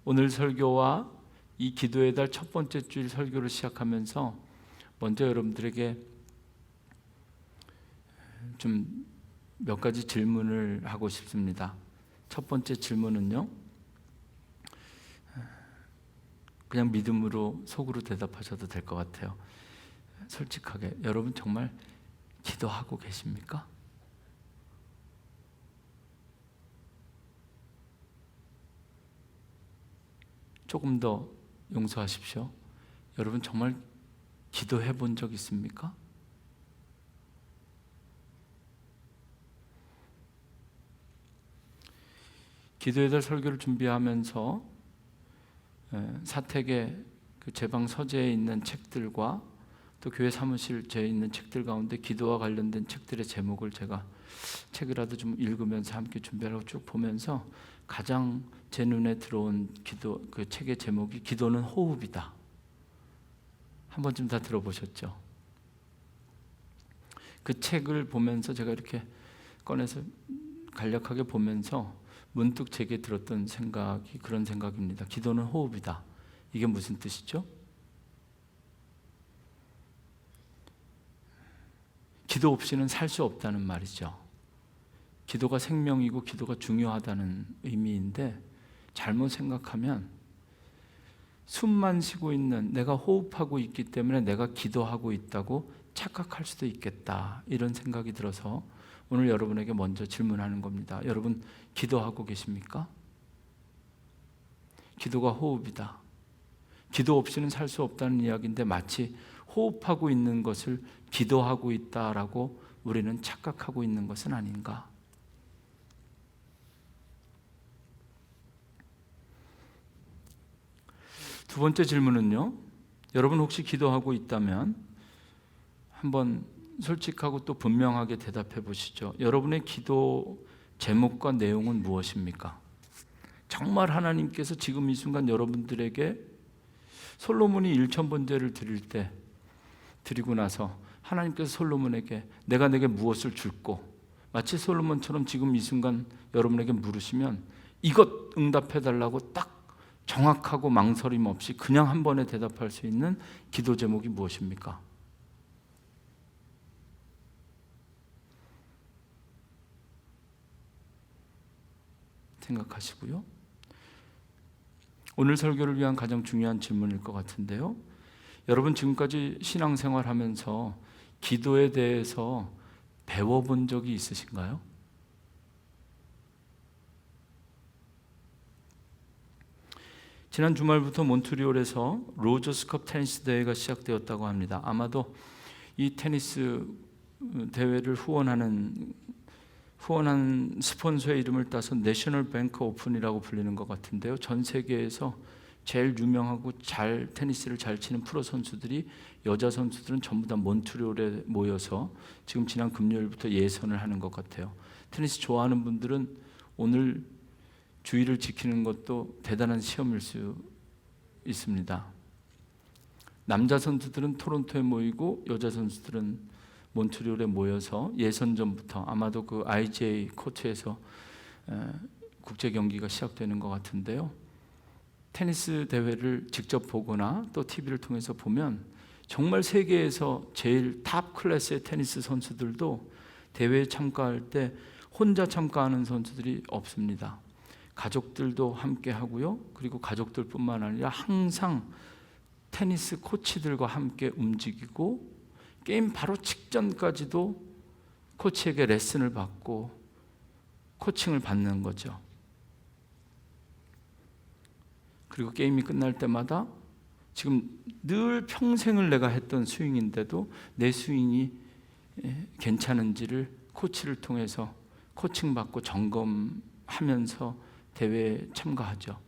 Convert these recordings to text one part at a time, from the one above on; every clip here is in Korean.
오늘 설교와 이 기도의 달 첫 번째 주일 설교를 시작하면서 먼저 여러분들에게 좀 몇 가지 질문을 하고 싶습니다. 첫 번째 질문은요, 그냥 믿음으로 속으로 대답하셔도 될 것 같아요. 솔직하게, 여러분 정말 기도하고 계십니까? 조금 더 용서하십시오. 여러분 정말 기도해 본 적 있습니까? 기도의 달 설교를 준비하면서 사택의 그 제방 서재에 있는 책들과 또 교회 사무실에 있는 책들 가운데 기도와 관련된 책들의 제목을 제가 책이라도 좀 읽으면서 함께 준비하고 쭉 보면서 가장 제 눈에 들어온 그 책의 제목이 기도는 호흡이다. 한 번쯤 다 들어보셨죠? 그 책을 보면서 제가 이렇게 꺼내서 간략하게 보면서 문득 제게 들었던 생각이 그런 생각입니다. 기도는 호흡이다. 이게 무슨 뜻이죠? 기도 없이는 살 수 없다는 말이죠. 기도가 생명이고 기도가 중요하다는 의미인데, 잘못 생각하면 숨만 쉬고 있는, 내가 호흡하고 있기 때문에 내가 기도하고 있다고 착각할 수도 있겠다, 이런 생각이 들어서 오늘 여러분에게 먼저 질문하는 겁니다. 여러분 기도하고 계십니까? 기도가 호흡이다. 기도 없이는 살 수 없다는 이야기인데 마치 호흡하고 있는 것을 기도하고 있다라고 우리는 착각하고 있는 것은 아닌가? 두 번째 질문은요, 여러분 혹시 기도하고 있다면 한번 솔직하고 또 분명하게 대답해 보시죠. 여러분의 기도 제목과 내용은 무엇입니까? 정말 하나님께서 지금 이 순간 여러분들에게 솔로몬이 1000번제를 드리고 나서 하나님께서 솔로몬에게 내가 내게 무엇을 줄고, 마치 솔로몬처럼 지금 이 순간 여러분에게 물으시면 이것 응답해 달라고 딱 정확하고 망설임 없이 그냥 한 번에 대답할 수 있는 기도 제목이 무엇입니까? 생각하시고요. 오늘 설교를 위한 가장 중요한 질문일 것 같은데요, 여러분 지금까지 신앙생활 하면서 기도에 대해서 배워본 적이 있으신가요? 지난 주말부터 몬트리올에서 로저스컵 테니스 대회가 시작되었다고 합니다. 아마도 이 테니스 대회를 후원한 스폰서의 이름을 따서 내셔널 뱅크 오픈이라고 불리는 것 같은데요, 전 세계에서 제일 유명하고 테니스를 잘 치는 프로 선수들이, 여자 선수들은 전부 다 몬트리올에 모여서 지금 지난 금요일부터 예선을 하는 것 같아요. 테니스 좋아하는 분들은 오늘 주의를 지키는 것도 대단한 시험일 수 있습니다. 남자 선수들은 토론토에 모이고 여자 선수들은 몬트리올에 모여서 예선전부터 아마도 그 IJ 코트에서 국제 경기가 시작되는 것 같은데요, 테니스 대회를 직접 보거나 또 TV를 통해서 보면 정말 세계에서 제일 탑 클래스의 테니스 선수들도 대회에 참가할 때 혼자 참가하는 선수들이 없습니다. 가족들도 함께 하고요, 그리고 가족들뿐만 아니라 항상 테니스 코치들과 함께 움직이고 게임 바로 직전까지도 코치에게 레슨을 받고 코칭을 받는 거죠. 그리고 게임이 끝날 때마다 지금 늘 평생을 내가 했던 스윙인데도 내 스윙이 괜찮은지를 코치를 통해서 코칭받고 점검하면서 대회에 참가하죠.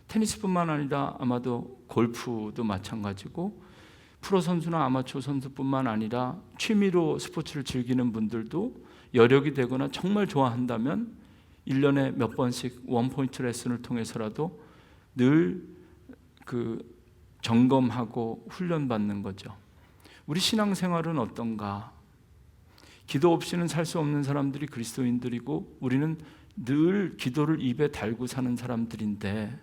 테니스뿐만 아니라 아마도 골프도 마찬가지고, 프로 선수나 아마추어 선수뿐만 아니라 취미로 스포츠를 즐기는 분들도 여력이 되거나 정말 좋아한다면 1년에 몇 번씩 원포인트 레슨을 통해서라도 늘 그 점검하고 훈련받는 거죠. 우리 신앙생활은 어떤가? 기도 없이는 살 수 없는 사람들이 그리스도인들이고, 우리는 늘 기도를 입에 달고 사는 사람들인데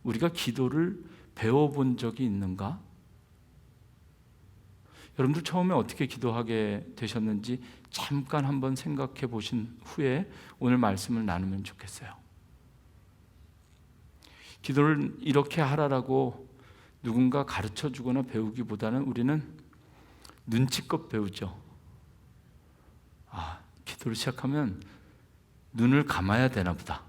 우리가 기도를 배워본 적이 있는가? 여러분들 처음에 어떻게 기도하게 되셨는지 잠깐 한번 생각해 보신 후에 오늘 말씀을 나누면 좋겠어요. 기도를 이렇게 하라라고 누군가 가르쳐 주거나 배우기보다는 우리는 눈치껏 배우죠. 기도를 시작하면 눈을 감아야 되나 보다.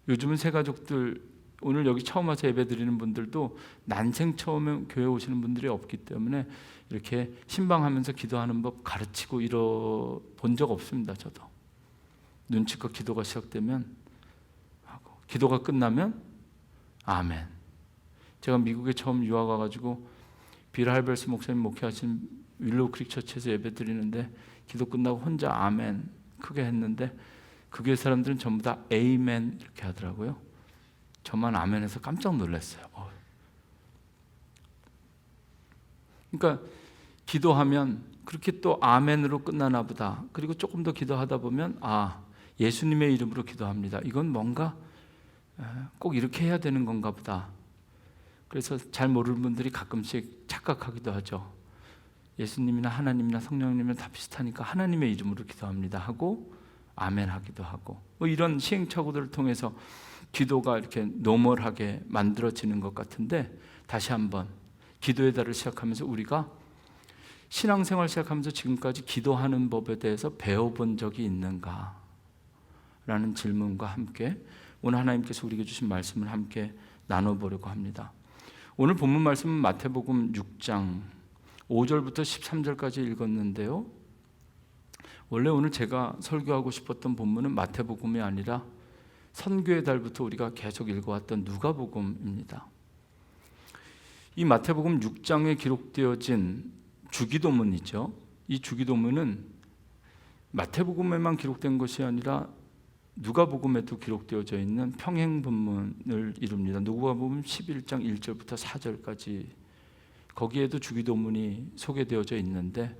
요즘은 새가족들, 오늘 여기 처음 와서 예배 드리는 분들도 난생 처음에 교회 오시는 분들이 없기 때문에 이렇게 신방하면서 기도하는 법 가르치고 이러 본 적 없습니다. 저도 눈치껏 기도가 시작되면 하고, 기도가 끝나면 아멘. 제가 미국에 처음 유학 와가지고 빌 할베스 목사님 목회하신 윌로우 크릭 처치에서 예배 드리는데 기도 끝나고 혼자 아멘 크게 했는데 그 교회 사람들은 전부 다 에이멘 이렇게 하더라고요. 저만 아멘해서 깜짝 놀랐어요. 그러니까 기도하면 그렇게 또 아멘으로 끝나나 보다. 그리고 조금 더 기도하다 보면 예수님의 이름으로 기도합니다. 이건 뭔가 꼭 이렇게 해야 되는 건가 보다. 그래서 잘 모르는 분들이 가끔씩 착각하기도 하죠. 예수님이나 하나님이나 성령님이나 다 비슷하니까 하나님의 이름으로 기도합니다 하고 아멘 하기도 하고, 이런 시행착오들을 통해서 기도가 이렇게 노멀하게 만들어지는 것 같은데, 다시 한번 기도의 달을 시작하면서 우리가 신앙생활 시작하면서 지금까지 기도하는 법에 대해서 배워본 적이 있는가? 라는 질문과 함께 오늘 하나님께서 우리에게 주신 말씀을 함께 나눠보려고 합니다. 오늘 본문 말씀은 마태복음 6장 5절부터 13절까지 읽었는데요, 원래 오늘 제가 설교하고 싶었던 본문은 마태복음이 아니라 선교의 달부터 우리가 계속 읽어왔던 누가복음입니다. 이 마태복음 6장에 기록되어진 주기도문이죠. 이 주기도문은 마태복음에만 기록된 것이 아니라 누가복음에도 기록되어져 있는 평행본문을 이룹니다. 누가복음 11장 1절부터 4절까지 거기에도 주기도문이 소개되어져 있는데,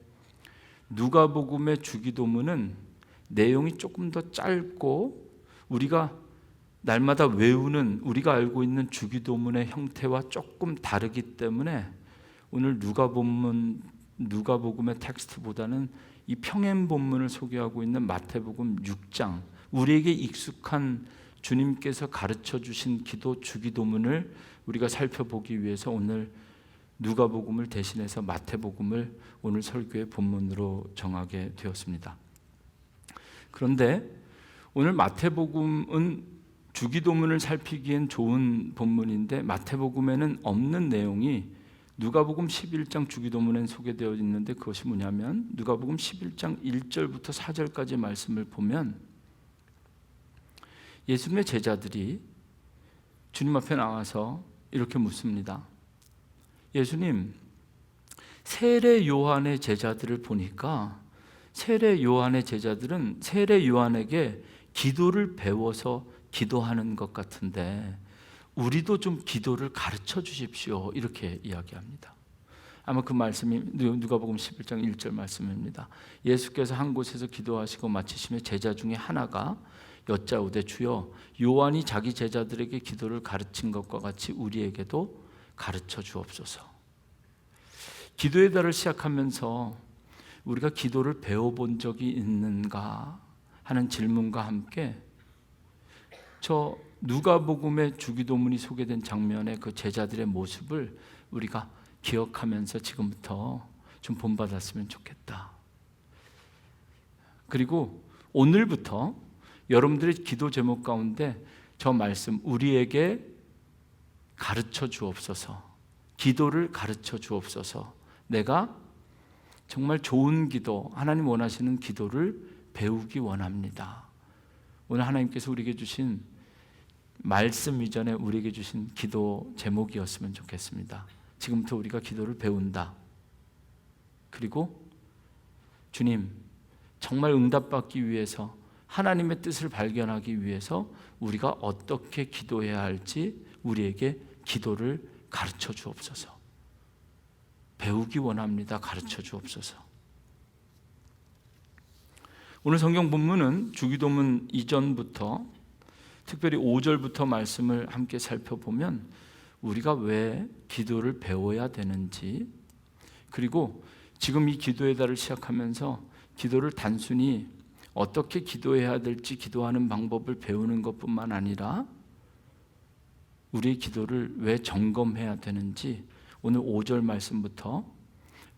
누가복음의 주기도문은 내용이 조금 더 짧고 우리가 날마다 외우는, 우리가 알고 있는 주기도문의 형태와 조금 다르기 때문에 오늘 누가복음의 텍스트보다는 이 평행본문을 소개하고 있는 마태복음 6장, 우리에게 익숙한 주님께서 가르쳐 주신 기도 주기도문을 우리가 살펴보기 위해서 오늘 누가복음을 대신해서 마태복음을 오늘 설교의 본문으로 정하게 되었습니다. 그런데 오늘 마태복음은 주기도문을 살피기엔 좋은 본문인데 마태복음에는 없는 내용이 누가복음 11장 주기도문에 소개되어 있는데, 그것이 뭐냐면 누가복음 11장 1절부터 4절까지 말씀을 보면 예수님의 제자들이 주님 앞에 나와서 이렇게 묻습니다. 예수님, 세례 요한의 제자들을 보니까 세례 요한의 제자들은 세례 요한에게 기도를 배워서 기도하는 것 같은데 우리도 좀 기도를 가르쳐 주십시오, 이렇게 이야기합니다. 아마 그 말씀이 누가복음 11장 1절 말씀입니다. 예수께서 한 곳에서 기도하시고 마치시며 제자 중에 하나가 여짜오되 주여, 요한이 자기 제자들에게 기도를 가르친 것과 같이 우리에게도 가르쳐 주옵소서. 기도의 달을 시작하면서 우리가 기도를 배워본 적이 있는가 하는 질문과 함께 저 누가복음의 주기도문이 소개된 장면의 그 제자들의 모습을 우리가 기억하면서 지금부터 좀 본받았으면 좋겠다. 그리고 오늘부터 여러분들의 기도 제목 가운데 저 말씀, 우리에게 가르쳐 주옵소서, 기도를 가르쳐 주옵소서, 내가 정말 좋은 기도, 하나님 원하시는 기도를 배우기 원합니다. 오늘 하나님께서 우리에게 주신 말씀 이전에 우리에게 주신 기도 제목이었으면 좋겠습니다. 지금부터 우리가 기도를 배운다. 그리고 주님, 정말 응답받기 위해서, 하나님의 뜻을 발견하기 위해서 우리가 어떻게 기도해야 할지 우리에게 기도를 가르쳐 주옵소서. 배우기 원합니다. 가르쳐 주옵소서. 오늘 성경 본문은 주기도문 이전부터 특별히 5절부터 말씀을 함께 살펴보면 우리가 왜 기도를 배워야 되는지, 그리고 지금 이 기도의 달을 시작하면서 기도를 단순히 어떻게 기도해야 될지 기도하는 방법을 배우는 것뿐만 아니라 우리의 기도를 왜 점검해야 되는지 오늘 5절 말씀부터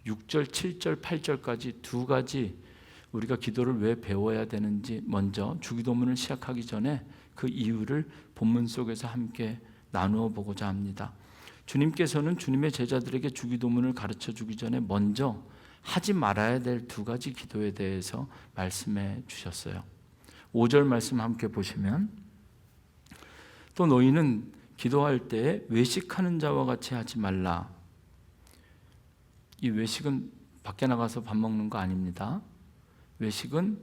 6절, 7절, 8절까지 두 가지 우리가 기도를 왜 배워야 되는지 먼저 주기도문을 시작하기 전에 그 이유를 본문 속에서 함께 나누어 보고자 합니다. 주님께서는 주님의 제자들에게 주기도문을 가르쳐 주기 전에 먼저 하지 말아야 될 두 가지 기도에 대해서 말씀해 주셨어요. 5절 말씀 함께 보시면, 또 너희는 기도할 때 외식하는 자와 같이 하지 말라. 이 외식은 밖에 나가서 밥 먹는 거 아닙니다. 외식은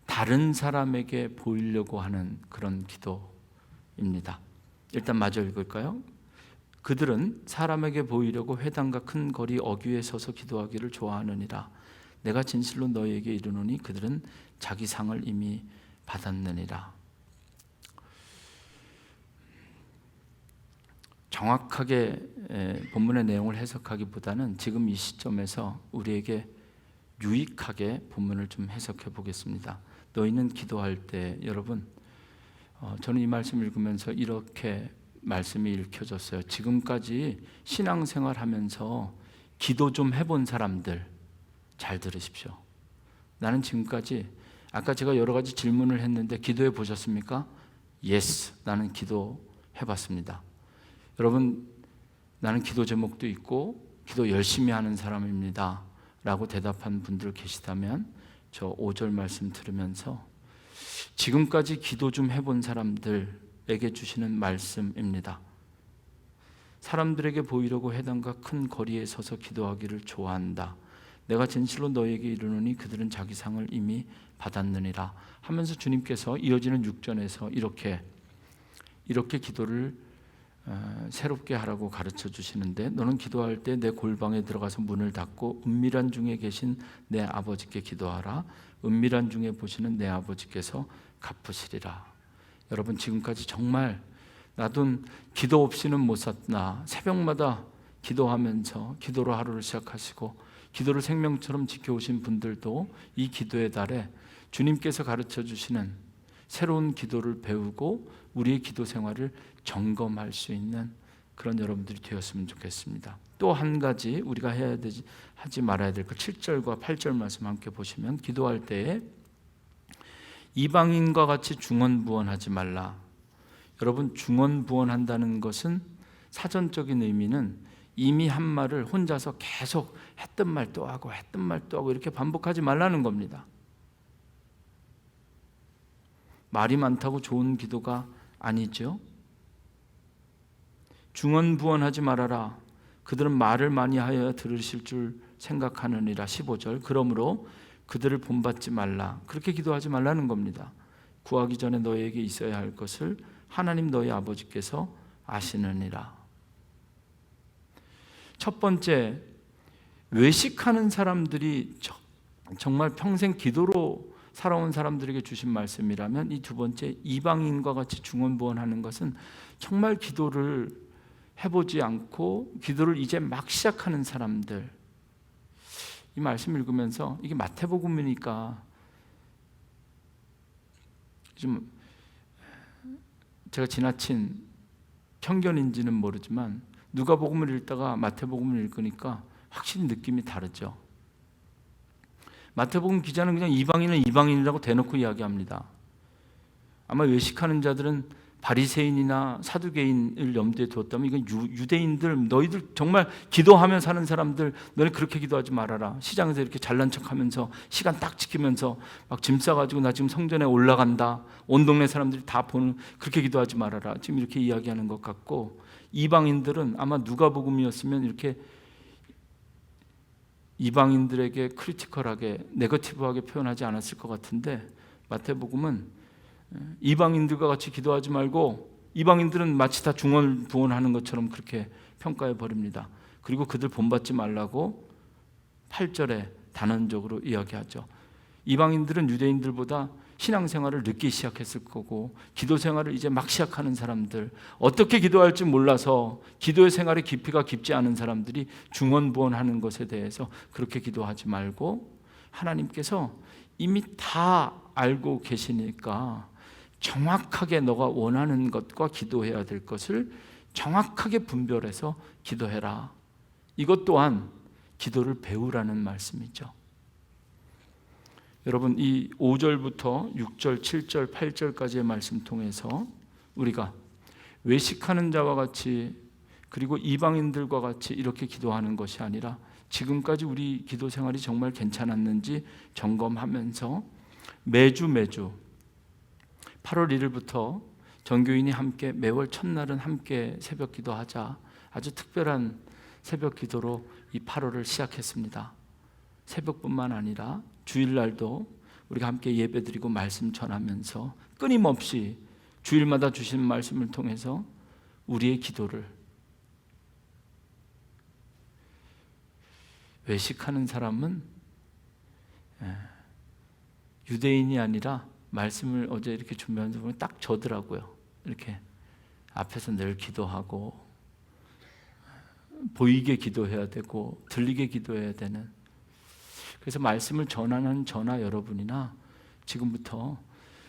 다른 사람에게 보이려고 하는 그런 기도입니다. 일단 마저 읽을까요? 그들은 사람에게 보이려고 회당과 큰 거리 어귀에 서서 기도하기를 좋아하느니라. 내가 진실로 너희에게 이르노니 그들은 자기 상을 이미 받았느니라. 정확하게 본문의 내용을 해석하기보다는 지금 이 시점에서 우리에게 유익하게 본문을 좀 해석해 보겠습니다. 너희는 기도할 때, 여러분, 저는 이 말씀 읽으면서 이렇게 말씀이 읽혀졌어요. 지금까지 신앙생활 하면서 기도 좀 해본 사람들 잘 들으십시오. 나는 지금까지, 아까 제가 여러 가지 질문을 했는데 기도해 보셨습니까? Yes, 나는 기도 해봤습니다. 여러분, 나는 기도 제목도 있고 기도 열심히 하는 사람입니다 라고 대답한 분들 계시다면 저 5절 말씀 들으면서 지금까지 기도 좀 해본 사람들에게 주시는 말씀입니다. 사람들에게 보이려고 회당과 큰 거리에 서서 기도하기를 좋아한다. 내가 진실로 너희에게 이르노니 그들은 자기 상을 이미 받았느니라 하면서 주님께서 이어지는 6절에서 이렇게 기도를 새롭게 하라고 가르쳐 주시는데, 너는 기도할 때 내 골방에 들어가서 문을 닫고 은밀한 중에 계신 내 아버지께 기도하라. 은밀한 중에 보시는 내 아버지께서 갚으시리라. 여러분, 지금까지 정말 나도 기도 없이는 못 샀나, 새벽마다 기도하면서 기도로 하루를 시작하시고 기도를 생명처럼 지켜오신 분들도 이 기도의 달에 주님께서 가르쳐 주시는 새로운 기도를 배우고 우리의 기도 생활을 점검할 수 있는 그런 여러분들이 되었으면 좋겠습니다. 또 한 가지 우리가 해야 되지, 하지 말아야 될 것, 7절과 8절 말씀 함께 보시면, 기도할 때에 이방인과 같이 중언부언하지 말라. 여러분, 중언부언한다는 것은 사전적인 의미는 이미 한 말을 혼자서 계속 했던 말 또 하고 했던 말 또 하고 이렇게 반복하지 말라는 겁니다. 말이 많다고 좋은 기도가 아니죠. 중언부언하지 말아라. 그들은 말을 많이 하여 들으실 줄 생각하느니라. 15절. 그러므로 그들을 본받지 말라. 그렇게 기도하지 말라는 겁니다. 구하기 전에 너희에게 있어야 할 것을 하나님 너희 아버지께서 아시느니라. 첫 번째, 외식하는 사람들이 정말 평생 기도로 살아온 사람들에게 주신 말씀이라면, 이 두 번째, 이방인과 같이 중언부언하는 것은 정말 기도를 해보지 않고 기도를 이제 막 시작하는 사람들, 이 말씀 읽으면서 이게 마태복음이니까 좀 제가 지나친 편견인지는 모르지만 누가복음을 읽다가 마태복음을 읽으니까 확실히 느낌이 다르죠. 마태복음 기자는 그냥 이방인은 이방인이라고 대놓고 이야기합니다. 아마 외식하는 자들은 바리새인이나 사두개인을 염두에 두었다면, 이건 유대인들, 너희들 정말 기도하며 사는 사람들, 너네 그렇게 기도하지 말아라. 시장에서 이렇게 잘난 척하면서 시간 딱 지키면서 막 짐 싸가지고 나 지금 성전에 올라간다, 온 동네 사람들이 다 보는, 그렇게 기도하지 말아라. 지금 이렇게 이야기하는 것 같고, 이방인들은 아마 누가복음이었으면 이렇게 이방인들에게 크리티컬하게, 네거티브하게 표현하지 않았을 것 같은데, 마태복음은 이방인들과 같이 기도하지 말고 이방인들은 마치 다 중언부언하는 것처럼 그렇게 평가해 버립니다. 그리고 그들 본받지 말라고 8절에 단언적으로 이야기하죠. 이방인들은 유대인들보다 신앙생활을 늦게 시작했을 거고 기도 생활을 이제 막 시작하는 사람들, 어떻게 기도할지 몰라서 기도의 생활의 깊이가 깊지 않은 사람들이 중언부언하는 것에 대해서 그렇게 기도하지 말고 하나님께서 이미 다 알고 계시니까 정확하게 너가 원하는 것과 기도해야 될 것을 정확하게 분별해서 기도해라. 이것 또한 기도를 배우라는 말씀이죠. 여러분, 이 5절부터 6절, 7절, 8절까지의 말씀 통해서 우리가 외식하는 자와 같이 그리고 이방인들과 같이 이렇게 기도하는 것이 아니라 지금까지 우리 기도 생활이 정말 괜찮았는지 점검하면서 매주 8월 1일부터 전교인이 함께 매월 첫날은 함께 새벽 기도하자, 아주 특별한 새벽 기도로 이 8월을 시작했습니다. 새벽뿐만 아니라 주일날도 우리가 함께 예배드리고 말씀 전하면서 끊임없이 주일마다 주신 말씀을 통해서 우리의 기도를, 외식하는 사람은 유대인이 아니라 말씀을 어제 이렇게 준비하면서 보면 딱 저더라고요. 이렇게 앞에서 늘 기도하고 보이게 기도해야 되고 들리게 기도해야 되는, 그래서 말씀을 전하는 저나 여러분이나 지금부터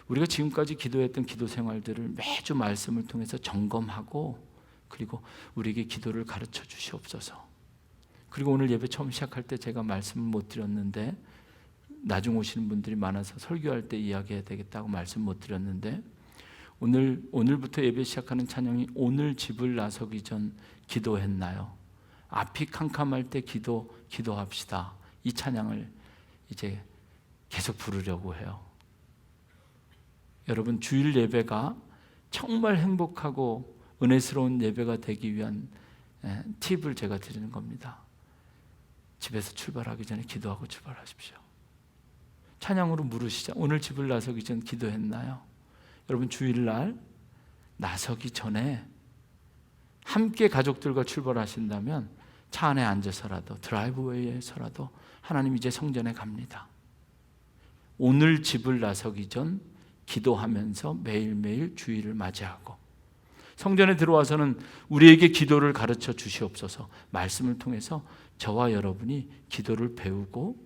우리가 지금까지 기도했던 기도 생활들을 매주 말씀을 통해서 점검하고 그리고 우리에게 기도를 가르쳐 주시옵소서. 그리고 오늘 예배 처음 시작할 때 제가 말씀을 못 드렸는데, 나중 오시는 분들이 많아서 설교할 때 이야기해야 되겠다고 말씀 못 드렸는데, 오늘부터 예배 시작하는 찬양이 오늘 집을 나서기 전 기도했나요? 앞이 캄캄할 때 기도합시다. 이 찬양을 이제 계속 부르려고 해요. 여러분, 주일 예배가 정말 행복하고 은혜스러운 예배가 되기 위한 팁을 제가 드리는 겁니다. 집에서 출발하기 전에 기도하고 출발하십시오. 찬양으로 물으시자. 오늘 집을 나서기 전 기도했나요? 여러분, 주일날 나서기 전에 함께 가족들과 출발하신다면 차 안에 앉아서라도 드라이브웨이에서라도 하나님 이제 성전에 갑니다. 오늘 집을 나서기 전 기도하면서 매일매일 주일을 맞이하고 성전에 들어와서는 우리에게 기도를 가르쳐 주시옵소서. 말씀을 통해서 저와 여러분이 기도를 배우고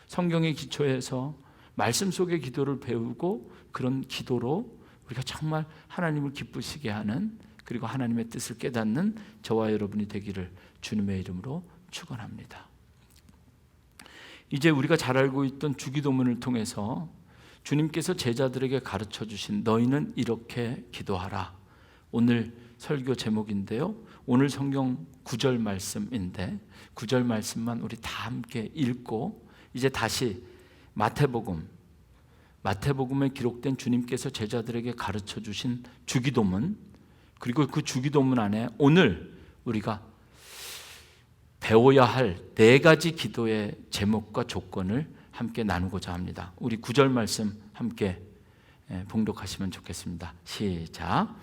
성경의 기초에서 말씀 속의 기도를 배우고 그런 기도로 우리가 정말 하나님을 기쁘시게 하는, 그리고 하나님의 뜻을 깨닫는 저와 여러분이 되기를 주님의 이름으로 축원합니다. 이제 우리가 잘 알고 있던 주기도문을 통해서 주님께서 제자들에게 가르쳐 주신 너희는 이렇게 기도하라. 오늘 설교 제목인데요. 오늘 성경 9절 말씀인데 9절 말씀만 우리 다 함께 읽고 이제 다시 마태복음에 기록된 주님께서 제자들에게 가르쳐 주신 주기도문, 그리고 그 주기도문 안에 오늘 우리가 배워야 할 4가지 기도의 제목과 조건을 함께 나누고자 합니다. 우리 9절 말씀 함께 봉독하시면 좋겠습니다. 시작.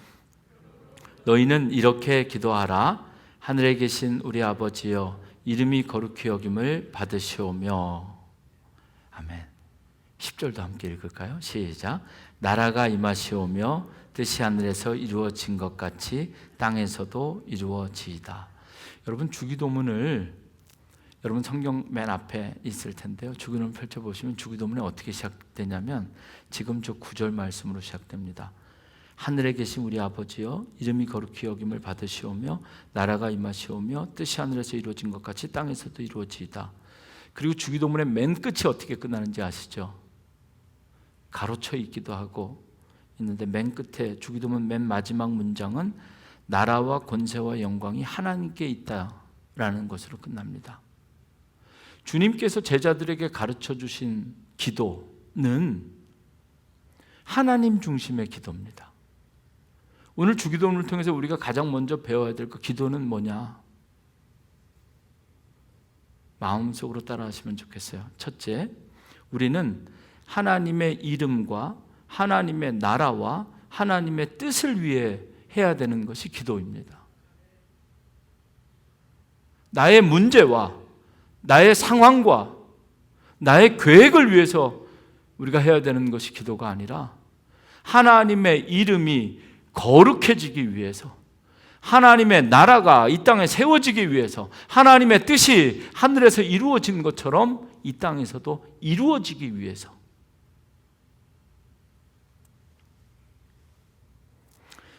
너희는 이렇게 기도하라. 하늘에 계신 우리 아버지여, 이름이 거룩히 여김을 받으시오며. 아멘. 10절도 함께 읽을까요? 시작. 나라가 임하시오며 뜻이 하늘에서 이루어진 것 같이 땅에서도 이루어지이다. 여러분, 주기도문을 여러분 성경 맨 앞에 있을 텐데요. 주기도문 펼쳐보시면 주기도문이 어떻게 시작되냐면 지금 저 9절 말씀으로 시작됩니다. 하늘에 계신 우리 아버지여, 이름이 거룩히 여김을 받으시오며 나라가 임하시오며 뜻이 하늘에서 이루어진 것 같이 땅에서도 이루어지이다. 그리고 주기도문의 맨 끝이 어떻게 끝나는지 아시죠? 가로쳐 있기도 하고 있는데 맨 끝에 주기도문 맨 마지막 문장은 나라와 권세와 영광이 하나님께 있다라는 것으로 끝납니다. 주님께서 제자들에게 가르쳐 주신 기도는 하나님 중심의 기도입니다. 오늘 주기도문을 통해서 우리가 가장 먼저 배워야 될 그 기도는 뭐냐? 마음속으로 따라하시면 좋겠어요. 첫째, 우리는 하나님의 이름과 하나님의 나라와 하나님의 뜻을 위해 해야 되는 것이 기도입니다. 나의 문제와 나의 상황과 나의 계획을 위해서 우리가 해야 되는 것이 기도가 아니라 하나님의 이름이 거룩해지기 위해서, 하나님의 나라가 이 땅에 세워지기 위해서, 하나님의 뜻이 하늘에서 이루어진 것처럼 이 땅에서도 이루어지기 위해서.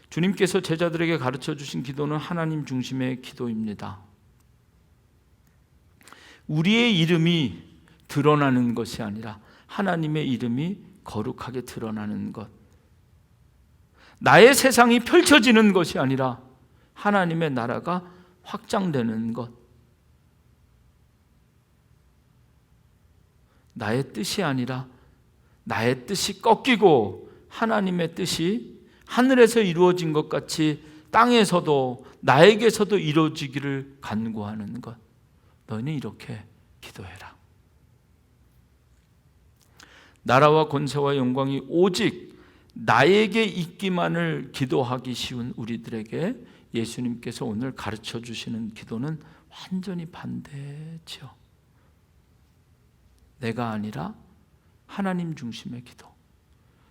주님께서 제자들에게 가르쳐 주신 기도는 하나님 중심의 기도입니다. 우리의 이름이 드러나는 것이 아니라 하나님의 이름이 거룩하게 드러나는 것. 나의 세상이 펼쳐지는 것이 아니라 하나님의 나라가 확장되는 것. 나의 뜻이 아니라 나의 뜻이 꺾이고 하나님의 뜻이 하늘에서 이루어진 것 같이 땅에서도 나에게서도 이루어지기를 간구하는 것. 너희는 이렇게 기도해라. 나라와 권세와 영광이 오직 나에게 있기만을 기도하기 쉬운 우리들에게 예수님께서 오늘 가르쳐 주시는 기도는 완전히 반대죠. 내가 아니라 하나님 중심의 기도,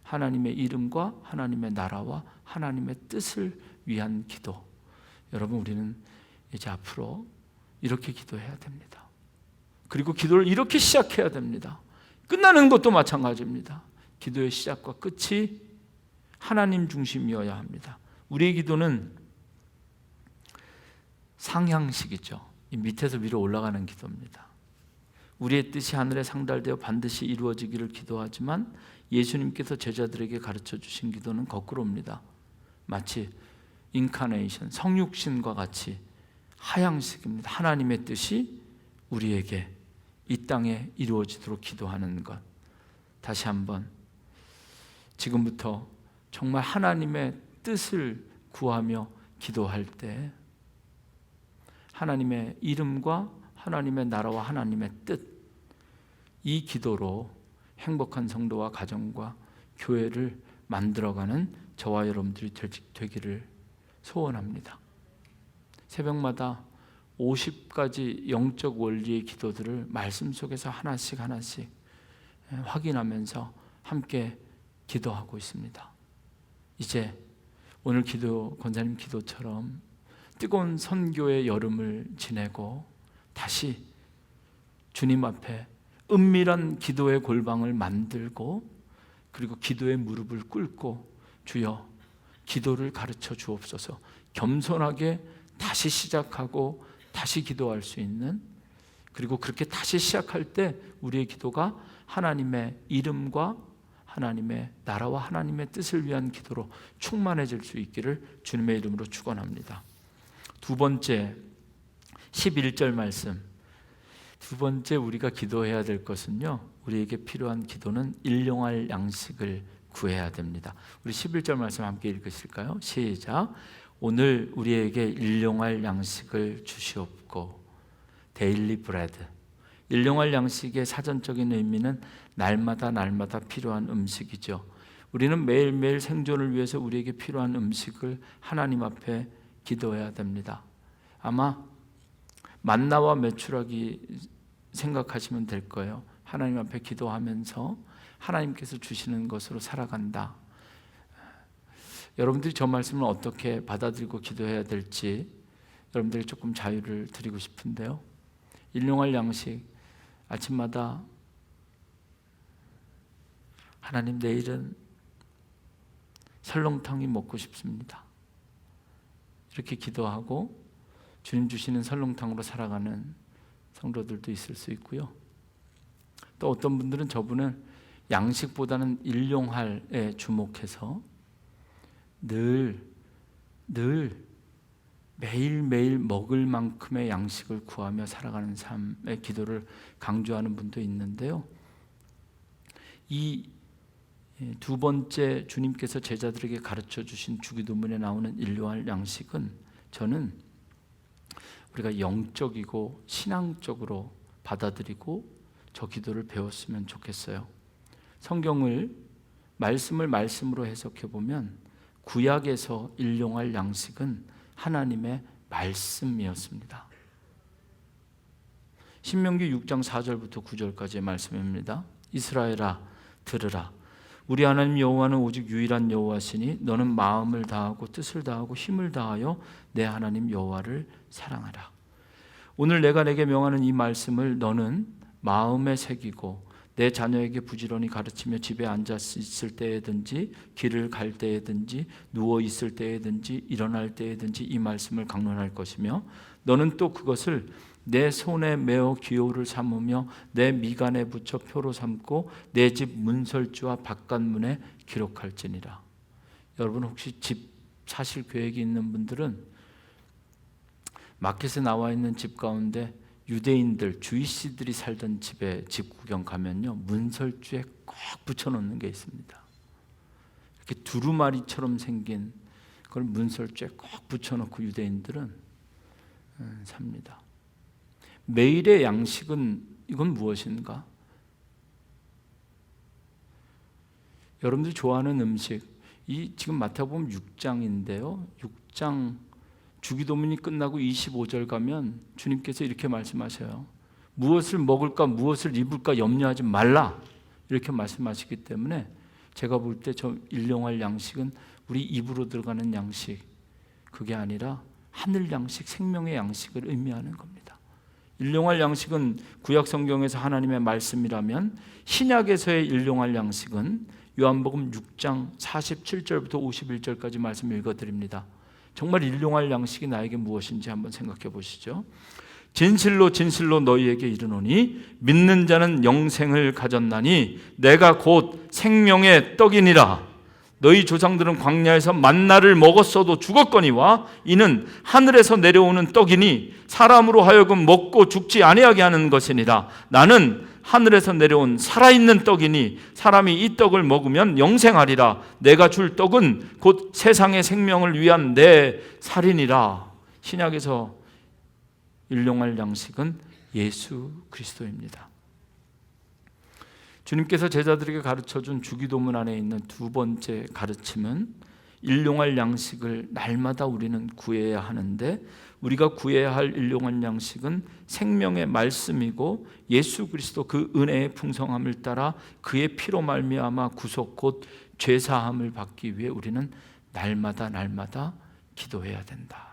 하나님의 이름과 하나님의 나라와 하나님의 뜻을 위한 기도. 여러분, 우리는 이제 앞으로 이렇게 기도해야 됩니다. 그리고 기도를 이렇게 시작해야 됩니다. 끝나는 것도 마찬가지입니다. 기도의 시작과 끝이 하나님 중심이어야 합니다. 우리의 기도는 상향식이죠. 이 밑에서 위로 올라가는 기도입니다. 우리의 뜻이 하늘에 상달되어 반드시 이루어지기를 기도하지만 예수님께서 제자들에게 가르쳐 주신 기도는 거꾸로입니다. 마치 인카네이션, 성육신과 같이 하향식입니다. 하나님의 뜻이 우리에게 이 땅에 이루어지도록 기도하는 것. 다시 한번, 지금부터 정말 하나님의 뜻을 구하며 기도할 때 하나님의 이름과 하나님의 나라와 하나님의 뜻, 이 기도로 행복한 성도와 가정과 교회를 만들어가는 저와 여러분들이 되기를 소원합니다. 새벽마다 50가지 영적 원리의 기도들을 말씀 속에서 하나씩 확인하면서 함께 기도하고 있습니다. 이제 오늘 기도, 권사님 기도처럼 뜨거운 선교의 여름을 지내고 다시 주님 앞에 은밀한 기도의 골방을 만들고, 그리고 기도의 무릎을 꿇고 주여 기도를 가르쳐 주옵소서, 겸손하게 다시 시작하고 다시 기도할 수 있는, 그리고 그렇게 다시 시작할 때 우리의 기도가 하나님의 이름과 하나님의 나라와 하나님의 뜻을 위한 기도로 충만해질 수 있기를 주님의 이름으로 축원합니다. 두 번째, 11절 말씀. 두 번째 우리가 기도해야 될 것은요, 우리에게 필요한 기도는 일용할 양식을 구해야 됩니다. 우리 11절 말씀 함께 읽으실까요? 시작. 오늘 우리에게 일용할 양식을 주시옵고. 데일리 브레드. 일용할 양식의 사전적인 의미는 날마다 필요한 음식이죠. 우리는 매일매일 생존을 위해서 우리에게 필요한 음식을 하나님 앞에 기도해야 됩니다. 아마 만나와 메추라기 생각하시면 될 거예요. 하나님 앞에 기도하면서 하나님께서 주시는 것으로 살아간다. 여러분들이 저 말씀을 어떻게 받아들이고 기도해야 될지 여러분들이 조금 자유를 드리고 싶은데요. 일용할 양식, 아침마다 하나님, 내일은 설렁탕이 먹고 싶습니다. 이렇게 기도하고 주님 주시는 설렁탕으로 살아가는 성도들도 있을 수 있고요. 또 어떤 분들은 저분은 양식보다는 일용할에 주목해서 늘 매일매일 먹을 만큼의 양식을 구하며 살아가는 삶의 기도를 강조하는 분도 있는데요. 이 두 번째 주님께서 제자들에게 가르쳐 주신 주기도문에 나오는 일용할 양식은 저는 우리가 영적이고 신앙적으로 받아들이고 저 기도를 배웠으면 좋겠어요. 성경을 말씀을 말씀으로 해석해 보면 구약에서 일용할 양식은 하나님의 말씀이었습니다. 신명기 6장 4절부터 9절까지의 말씀입니다. 이스라엘아, 들으라. 우리 하나님 여호와는 오직 유일한 여호와시니 너는 마음을 다하고 뜻을 다하고 힘을 다하여 내 하나님 여호와를 사랑하라. 오늘 내가 내게 명하는 이 말씀을 너는 마음에 새기고 내 자녀에게 부지런히 가르치며 집에 앉아 있을 때에든지 길을 갈 때에든지 누워 있을 때에든지 일어날 때에든지 이 말씀을 강론할 것이며 너는 또 그것을 내 손에 메어 기호를 삼으며 내 미간에 붙여 표로 삼고 내 집 문설주와 바깥문에 기록할지니라. 여러분 혹시 집 사실 계획이 있는 분들은 마켓에 나와 있는 집 가운데 유대인들, 주이시들이 살던 집에 집 구경 가면요 문설주에 꼭 붙여놓는 게 있습니다. 이렇게 두루마리처럼 생긴 그걸 문설주에 꼭 붙여놓고 유대인들은 삽니다. 매일의 양식은 이건 무엇인가? 여러분들이 좋아하는 음식, 이 지금 마태복음 6장인데요. 6장 주기도문이 끝나고 25절 가면 주님께서 이렇게 말씀하셔요. 무엇을 먹을까 무엇을 입을까 염려하지 말라 이렇게 말씀하시기 때문에 제가 볼 때 저 일용할 양식은 우리 입으로 들어가는 양식, 그게 아니라 하늘 양식, 생명의 양식을 의미하는 겁니다. 일용할 양식은 구약 성경에서 하나님의 말씀이라면 신약에서의 일용할 양식은 요한복음 6장 47절부터 51절까지 말씀 읽어드립니다. 정말 일용할 양식이 나에게 무엇인지 한번 생각해 보시죠. 진실로 진실로 너희에게 이르노니 믿는 자는 영생을 가졌나니 내가 곧 생명의 떡이니라. 너희 조상들은 광야에서 만나를 먹었어도 죽었거니와 이는 하늘에서 내려오는 떡이니 사람으로 하여금 먹고 죽지 아니하게 하는 것이니라. 나는 하늘에서 내려온 살아있는 떡이니 사람이 이 떡을 먹으면 영생하리라. 내가 줄 떡은 곧 세상의 생명을 위한 내 살이니라. 신약에서 일용할 양식은 예수 그리스도입니다. 주님께서 제자들에게 가르쳐준 주기도문 안에 있는 두 번째 가르침은 일용할 양식을 날마다 우리는 구해야 하는데 우리가 구해야 할 일용할 양식은 생명의 말씀이고 예수 그리스도 그 은혜의 풍성함을 따라 그의 피로 말미암아 구속 곧 죄사함을 받기 위해 우리는 날마다 기도해야 된다.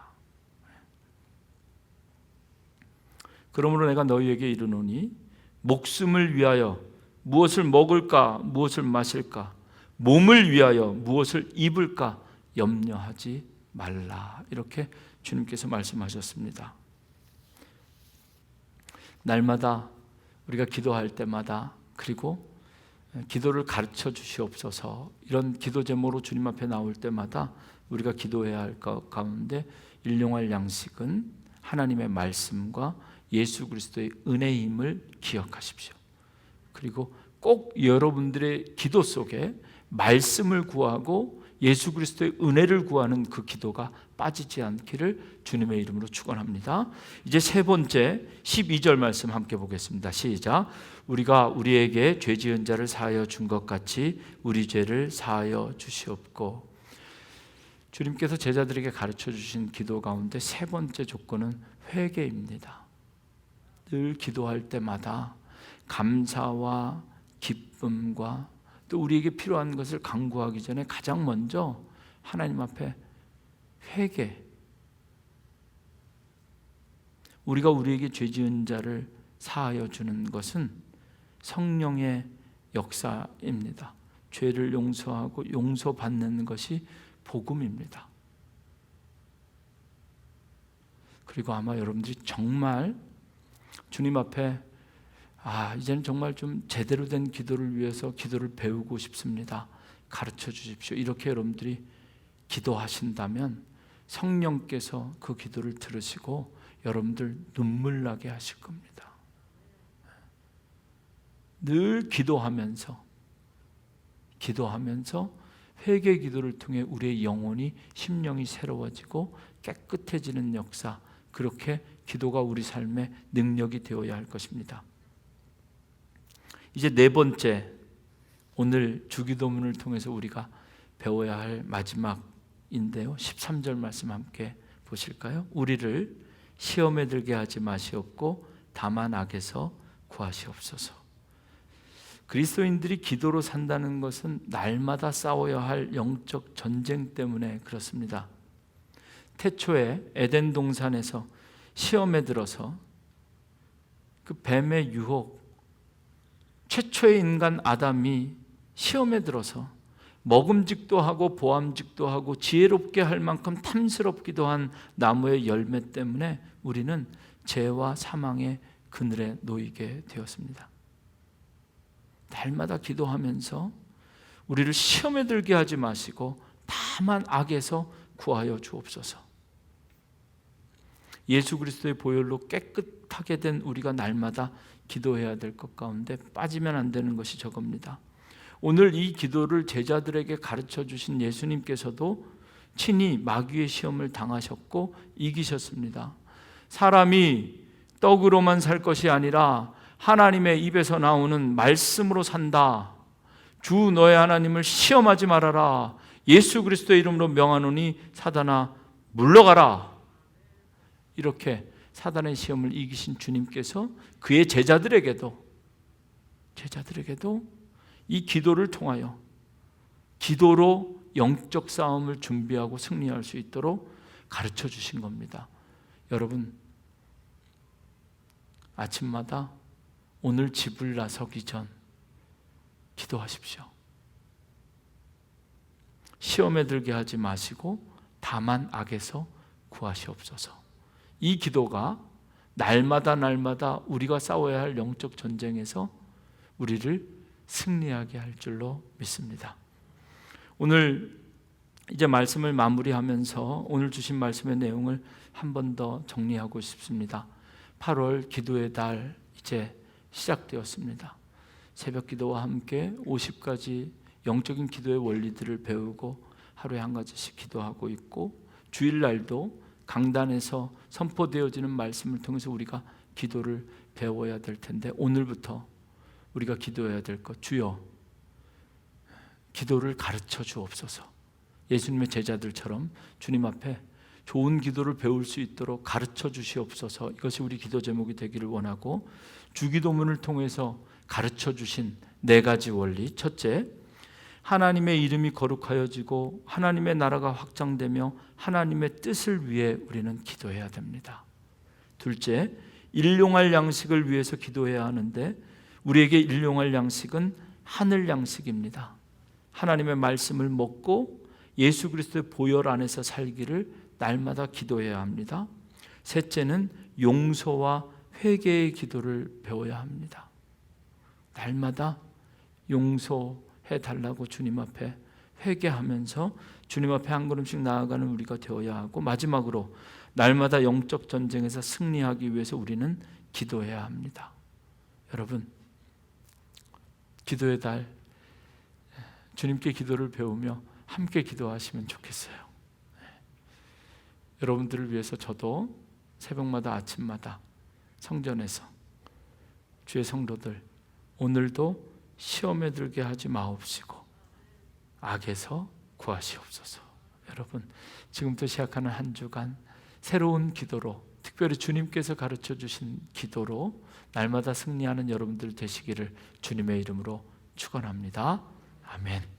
그러므로 내가 너희에게 이르노니 목숨을 위하여 무엇을 먹을까 무엇을 마실까 몸을 위하여 무엇을 입을까 염려하지 말라. 이렇게 주님께서 말씀하셨습니다. 날마다 우리가 기도할 때마다 그리고 기도를 가르쳐 주시옵소서 이런 기도 제목으로 주님 앞에 나올 때마다 우리가 기도해야 할 것 가운데 일용할 양식은 하나님의 말씀과 예수 그리스도의 은혜임을 기억하십시오. 그리고 꼭 여러분들의 기도 속에 말씀을 구하고 예수 그리스도의 은혜를 구하는 그 기도가 빠지지 않기를 주님의 이름으로 축원합니다. 이제 세 번째 12절 말씀 함께 보겠습니다. 시작. 우리가 우리에게 죄 지은 자를 사하여 준 것 같이 우리 죄를 사하여 주시옵고. 주님께서 제자들에게 가르쳐 주신 기도 가운데 세 번째 조건은 회개입니다. 늘 기도할 때마다 감사와 기쁨과 또 우리에게 필요한 것을 간구하기 전에 가장 먼저 하나님 앞에 회개, 우리가 우리에게 죄 지은 자를 사하여 주는 것은 성령의 역사입니다. 죄를 용서하고 용서받는 것이 복음입니다. 그리고 아마 여러분들이 정말 주님 앞에 이제는 정말 좀 제대로 된 기도를 위해서 기도를 배우고 싶습니다. 가르쳐 주십시오. 이렇게 여러분들이 기도하신다면 성령께서 그 기도를 들으시고 여러분들 눈물 나게 하실 겁니다. 늘 기도하면서 회개 기도를 통해 우리의 영혼이 심령이 새로워지고 깨끗해지는 역사, 그렇게 기도가 우리 삶의 능력이 되어야 할 것입니다. 이제 네 번째, 오늘 주기도문을 통해서 우리가 배워야 할 마지막인데요. 13절 말씀 함께 보실까요? 우리를 시험에 들게 하지 마시옵고 다만 악에서 구하시옵소서. 그리스도인들이 기도로 산다는 것은 날마다 싸워야 할 영적 전쟁 때문에 그렇습니다. 태초에 에덴 동산에서 시험에 들어서 그 뱀의 유혹, 최초의 인간 아담이 시험에 들어서 먹음직도 하고 보암직도 하고 지혜롭게 할 만큼 탐스럽기도 한 나무의 열매 때문에 우리는 죄와 사망의 그늘에 놓이게 되었습니다. 날마다 기도하면서 우리를 시험에 들게 하지 마시고 다만 악에서 구하여 주옵소서. 예수 그리스도의 보혈로 깨끗하게 된 우리가 날마다 기도해야 될 것 가운데 빠지면 안 되는 것이 저겁니다. 오늘 이 기도를 제자들에게 가르쳐 주신 예수님께서도 친히 마귀의 시험을 당하셨고 이기셨습니다. 사람이 떡으로만 살 것이 아니라 하나님의 입에서 나오는 말씀으로 산다. 주 너의 하나님을 시험하지 말아라. 예수 그리스도의 이름으로 명하노니 사단아 물러가라. 이렇게 사단의 시험을 이기신 주님께서 그의 제자들에게도 이 기도를 통하여 기도로 영적 싸움을 준비하고 승리할 수 있도록 가르쳐 주신 겁니다. 여러분, 아침마다 오늘 집을 나서기 전 기도하십시오. 시험에 들게 하지 마시고 다만 악에서 구하시옵소서. 이 기도가 날마다 우리가 싸워야 할 영적 전쟁에서 우리를 승리하게 할 줄로 믿습니다. 오늘 이제 말씀을 마무리하면서 오늘 주신 말씀의 내용을 한 번 더 정리하고 싶습니다. 8월 기도의 달 이제 시작되었습니다. 새벽 기도와 함께 50가지 영적인 기도의 원리들을 배우고 하루에 한 가지씩 기도하고 있고, 주일날도 강단에서 선포되어지는 말씀을 통해서 우리가 기도를 배워야 될 텐데, 오늘부터 우리가 기도해야 될 것, 주여 기도를 가르쳐 주옵소서. 예수님의 제자들처럼 주님 앞에 좋은 기도를 배울 수 있도록 가르쳐 주시옵소서. 이것이 우리 기도 제목이 되기를 원하고, 주기도문을 통해서 가르쳐 주신 4가지 원리. 첫째, 하나님의 이름이 거룩하여지고 하나님의 나라가 확장되며 하나님의 뜻을 위해 우리는 기도해야 됩니다. 둘째, 일용할 양식을 위해서 기도해야 하는데 우리에게 일용할 양식은 하늘 양식입니다. 하나님의 말씀을 먹고 예수 그리스도의 보혈 안에서 살기를 날마다 기도해야 합니다. 셋째는 용서와 회개의 기도를 배워야 합니다. 날마다 용서해 달라고 주님 앞에 회개하면서 주님 앞에 한 걸음씩 나아가는 우리가 되어야 하고, 마지막으로 날마다 영적 전쟁에서 승리하기 위해서 우리는 기도해야 합니다. 여러분, 기도의 달 주님께 기도를 배우며 함께 기도하시면 좋겠어요. 여러분들을 위해서 저도 새벽마다 아침마다 성전에서 주의 성도들 오늘도 시험에 들게 하지 마옵시고 악에서 구하시옵소서. 여러분, 지금부터 시작하는 한 주간 새로운 기도로, 특별히 주님께서 가르쳐 주신 기도로 날마다 승리하는 여러분들 되시기를 주님의 이름으로 축원합니다. 아멘.